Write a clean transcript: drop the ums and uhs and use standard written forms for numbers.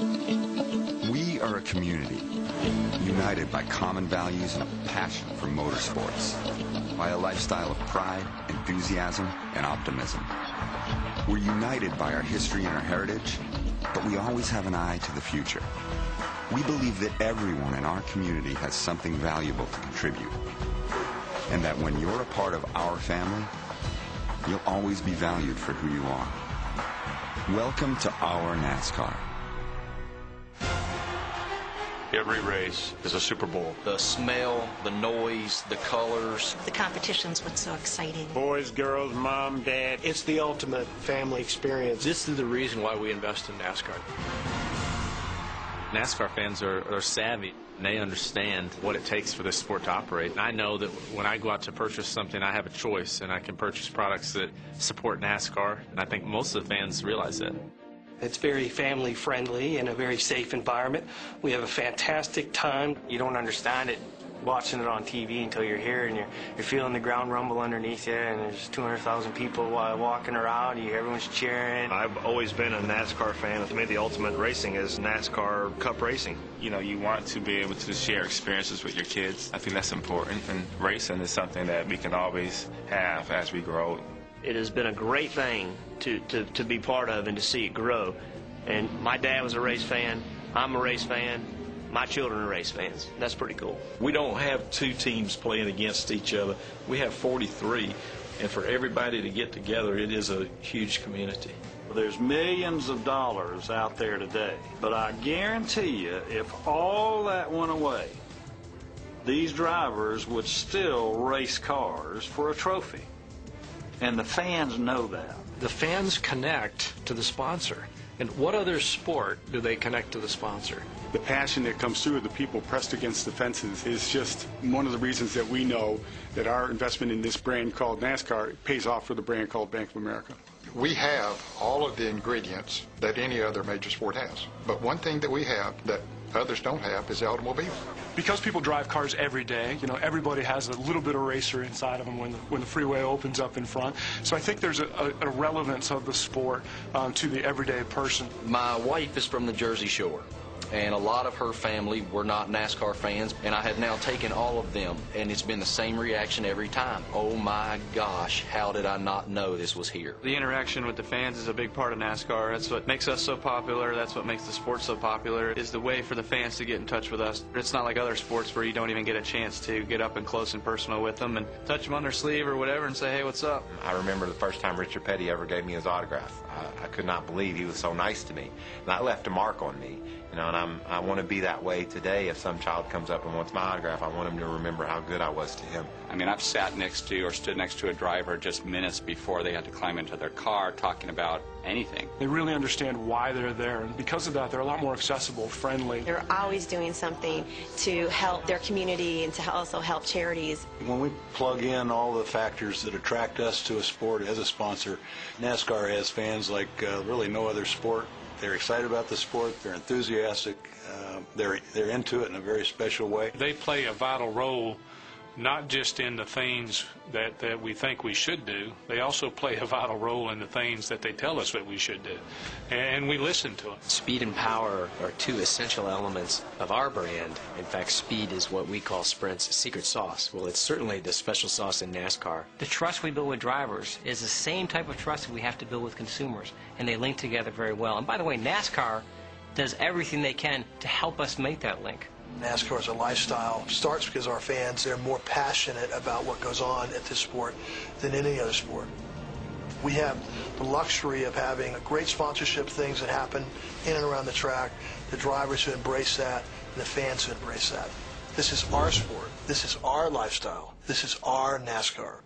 We are a community, united by common values and a passion for motorsports, by a lifestyle of pride, enthusiasm, and optimism. We're united by our history and our heritage, but we always have an eye to the future. We believe that everyone in our community has something valuable to contribute, and that when you're a part of our family, you'll always be valued for who you are. Welcome to our NASCAR. Every race is a Super Bowl. The smell, the noise, the colors. The competition's what's so exciting. Boys, girls, mom, dad. It's the ultimate family experience. This is the reason why we invest in NASCAR. NASCAR fans are savvy. They understand what it takes for this sport to operate. And I know that when I go out to purchase something, I have a choice, and I can purchase products that support NASCAR. And I think most of the fans realize that. It's very family friendly and a very safe environment. We have a fantastic time. You don't understand it watching it on TV until you're here and you're feeling the ground rumble underneath you, and there's 200,000 people walking around. Everyone's cheering. I've always been a NASCAR fan. To me, the ultimate racing is NASCAR Cup racing. You know, you want to be able to share experiences with your kids. I think that's important, and racing is something that we can always have as we grow. It has been a great thing to be part of and to see it grow. And my dad was a race fan. I'm a race fan. My children are race fans. That's pretty cool. We don't have two teams playing against each other. We have 43, and for everybody to get together, it is a huge community. There's millions of dollars out there today, but I guarantee you, if all that went away, these drivers would still race cars for a trophy. And the fans know that. The fans connect to the sponsor. And what other sport do they connect to the sponsor? The passion that comes through the people pressed against the fences is just one of the reasons that we know that our investment in this brand called NASCAR pays off for the brand called Bank of America. We have all of the ingredients that any other major sport has. But one thing that we have that others don't have is the automobile. Because people drive cars every day, you know, everybody has a little bit of racer inside of them when the freeway opens up in front. So I think there's a relevance of the sport to the everyday person. My wife is from the Jersey Shore, and a lot of her family were not NASCAR fans, and I have now taken all of them, and it's been the same reaction every time. Oh my gosh, how did I not know this was here? The interaction with the fans is a big part of NASCAR. That's what makes us so popular. That's what makes the sport so popular, is the way for the fans to get in touch with us. It's not like other sports where you don't even get a chance to get up and close and personal with them and touch them on their sleeve or whatever and say, hey, what's up? I remember the first time Richard Petty ever gave me his autograph. I could not believe he was so nice to me. And that left a mark on me. You know, and I want to be that way today. If some child comes up and wants my autograph, I want him to remember how good I was to him. I mean, I've sat next to or stood next to a driver just minutes before they had to climb into their car talking about anything. They really understand why they're there, and because of that, they're a lot more accessible, friendly. They're always doing something to help their community and to also help charities. When we plug in all the factors that attract us to a sport as a sponsor, NASCAR has fans like really no other sport. They're excited about the sport. They're enthusiastic. They're into it in a very special way. They play a vital role, not just in the things that we think we should do. They also play a vital role in the things that they tell us that we should do, and we listen to them. Speed and power are two essential elements of our brand. In fact, speed is what we call Sprint's secret sauce. Well, it's certainly the special sauce in NASCAR. The trust we build with drivers is the same type of trust that we have to build with consumers, and they link together very well. And by the way, NASCAR does everything they can to help us make that link. NASCAR is a lifestyle. It starts because our fans, they're more passionate about what goes on at this sport than any other sport. We have the luxury of having great sponsorship things that happen in and around the track, the drivers who embrace that, and the fans who embrace that. This is our sport. This is our lifestyle. This is our NASCAR.